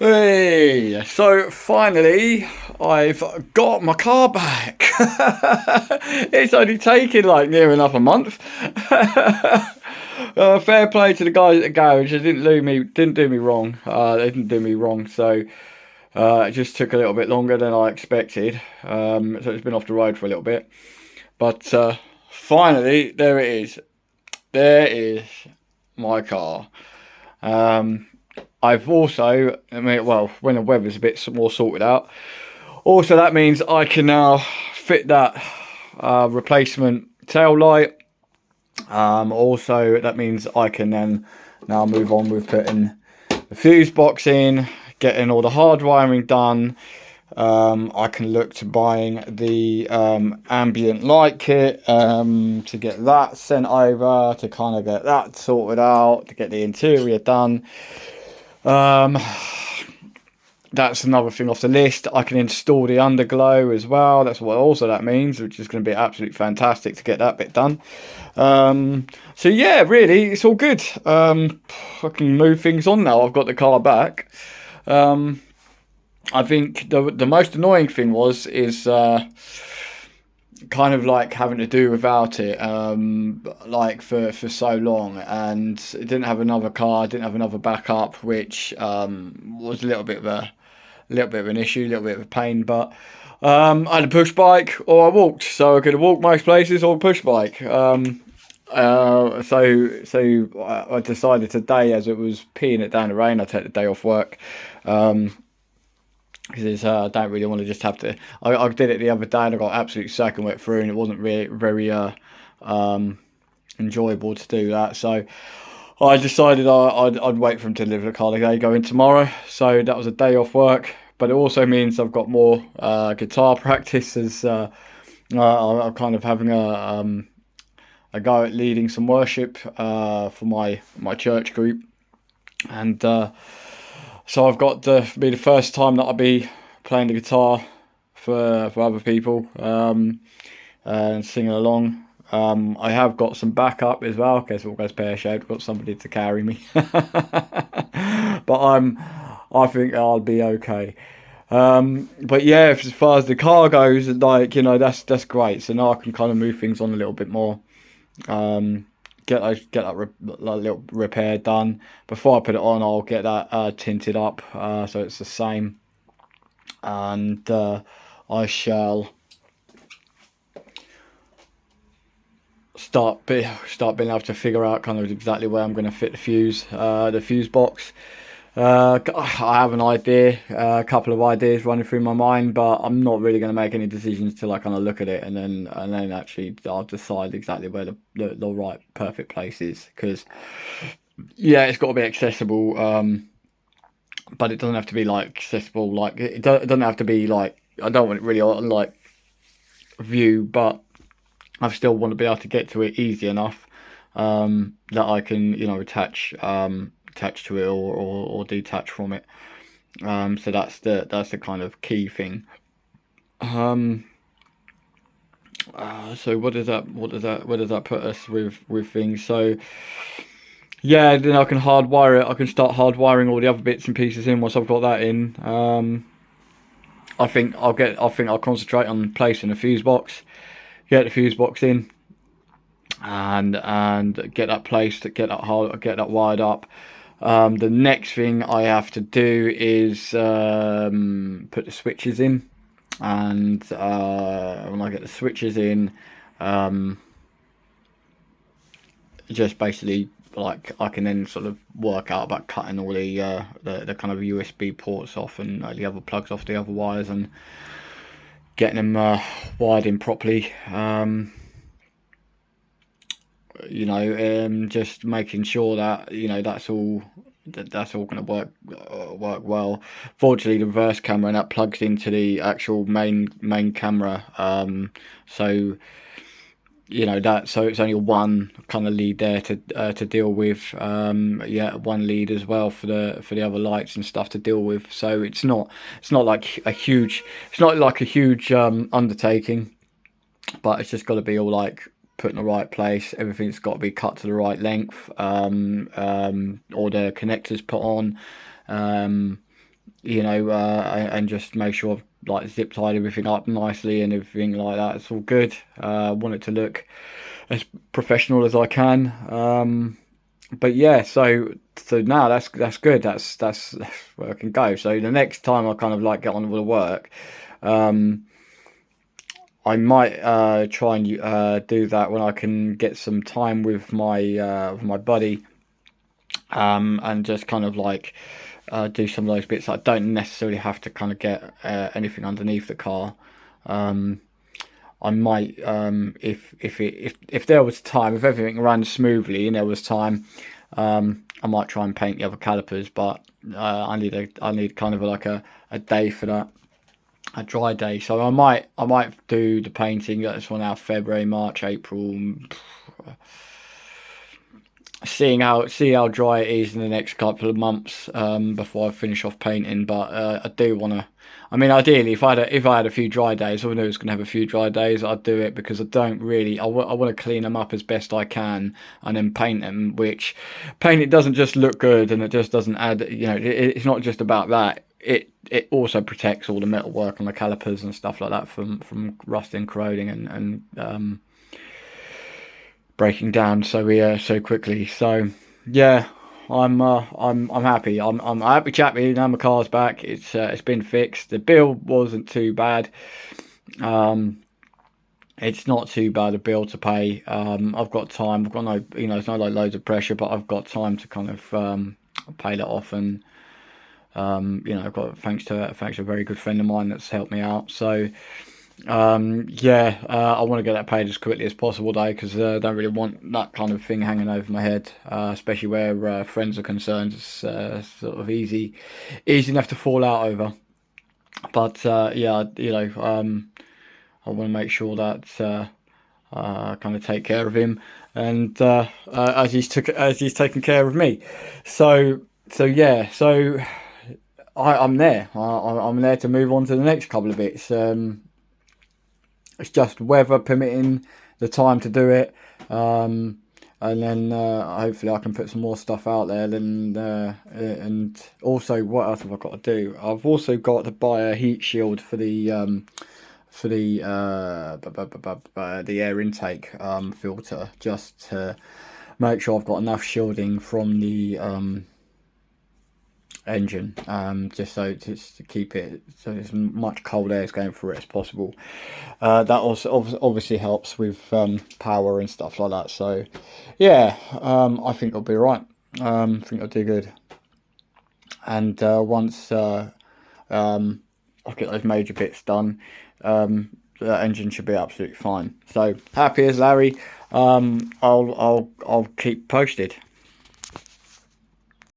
Hey, so finally I've got my car back. It's only taken like near enough a month. Fair play to the guys at the garage. They didn't do me wrong. They didn't do me wrong. So it just took a little bit longer than I expected. So it's been off the road for a little bit. But finally, there it is. There is my car. Um, I've also, well, when the weather's a bit more sorted out, also that means I can now fit that replacement tail light. Also, that means I can then now move on with putting the fuse box in, getting all the hard wiring done. I can look to buying the ambient light kit to get that sent over, to kind of get that sorted out, to get the interior done. That's another thing off the list. I can install the underglow as well. That's what also that means, which is going to be absolutely fantastic to get that bit done. So yeah, really, it's all good. I can move things on now. I've got the car back. I think the most annoying thing is kind of like having to do without it, like for so long, and it didn't have another car, didn't have another backup, which was a little bit of an issue, a little bit of a pain. But I had a push bike or I walked, so I could have walked most places or push bike. So I decided today, as it was peeing it down the rain, I take the day off work. Because I don't really want to just have to. I did it the other day and I got absolutely soaking wet through, and it wasn't really very enjoyable to do that. So I decided I'd wait for him to deliver the car the day going tomorrow. So that was a day off work, but it also means I've got more guitar practice, as I'm kind of having a go at leading some worship for my church group, and so I've got to be the first time that I'll be playing the guitar for other people and singing along. I have got some backup as well, in case all goes pear-shaped. I've got somebody to carry me, but I think I'll be okay. But yeah, as far as the car goes, like, that's great. So now I can kind of move things on a little bit more. Get that little repair done. Before I put it on, I'll get that tinted up, so it's the same, and I shall start being able to figure out kind of exactly where I'm going to fit the fuse box. I have an idea, a couple of ideas running through my mind, but I'm not really going to make any decisions till I kind of look at it, and then actually I'll decide exactly where the right perfect place is. Because yeah, it's got to be accessible, but it doesn't have to be like accessible. Like it doesn't have to be like, I don't want it really on like view, but I still want to be able to get to it easy enough that I can attach to it or detach from it. So that's the kind of key thing. So where does that put us with things? So yeah, then I can hardwire it. I can start hardwiring all the other bits and pieces in once I've got that in. I think I'll concentrate on placing the fuse box, get the fuse box in, and get that placed, get that wired up. The next thing I have to do is put the switches in, and when I get the switches in, just basically, like, I can then sort of work out about cutting all the kind of USB ports off and the other plugs off the other wires, and getting them wired in properly. Just making sure that that's all going to work well. Fortunately, the reverse camera, and that plugs into the actual main camera. So so it's only one kind of lead there to deal with. One lead as well for the other lights and stuff to deal with. So it's not like a huge undertaking, but it's just got to be all like put in the right place. Everything's got to be cut to the right length. All the connectors put on. and just make sure I've like zip tied everything up nicely and everything like that. It's all good. I want it to look as professional as I can. But yeah, so now that's good. That's where I can go. So the next time I kind of like get on with the work, um, I might try and do that when I can get some time with my buddy, and just kind of like do some of those bits. I don't necessarily have to kind of get anything underneath the car. Um, I might, if there was time, if everything ran smoothly and there was time, I might try and paint the other calipers. But I need kind of like a day for that, a dry day. So I might do the painting. That's one now February, March, April. See how dry it is in the next couple of months, before I finish off painting. But I do want to. I mean, ideally, if I had a few dry days, I knew I was going to have a few dry days, I'd do it, because I don't really. I want to clean them up as best I can and then paint them. Which paint, it doesn't just look good and it just doesn't add. It's not just about that. It also protects all the metal work on the calipers and stuff like that from rust and corroding and breaking down so quickly. So yeah, I'm happy. I'm a happy chappy. Now my car's back. It's been fixed. The bill wasn't too bad. Um, it's not too bad a bill to pay. I've got time. I've got no, it's not like loads of pressure, but I've got time to kind of pay that off. And I've got thanks to a very good friend of mine that's helped me out. So yeah, I want to get that paid as quickly as possible, though, because I don't really want that kind of thing hanging over my head, especially where friends are concerned. It's sort of easy enough to fall out over. But yeah, I want to make sure that kind of take care of him, and as he's taken care of me. So yeah, so I'm there. I'm there to move on to the next couple of bits. It's just weather permitting, the time to do it, and then hopefully I can put some more stuff out there. And also, what else have I got to do? I've also got to buy a heat shield for the air intake filter, just to make sure I've got enough shielding from the engine, just to keep it so as much cold air is going through it as possible. That also obviously helps with power and stuff like that. So yeah, I think I'll be right. I think I'll do good. And once I get those major bits done, the engine should be absolutely fine. So happy as Larry. I'll keep posted.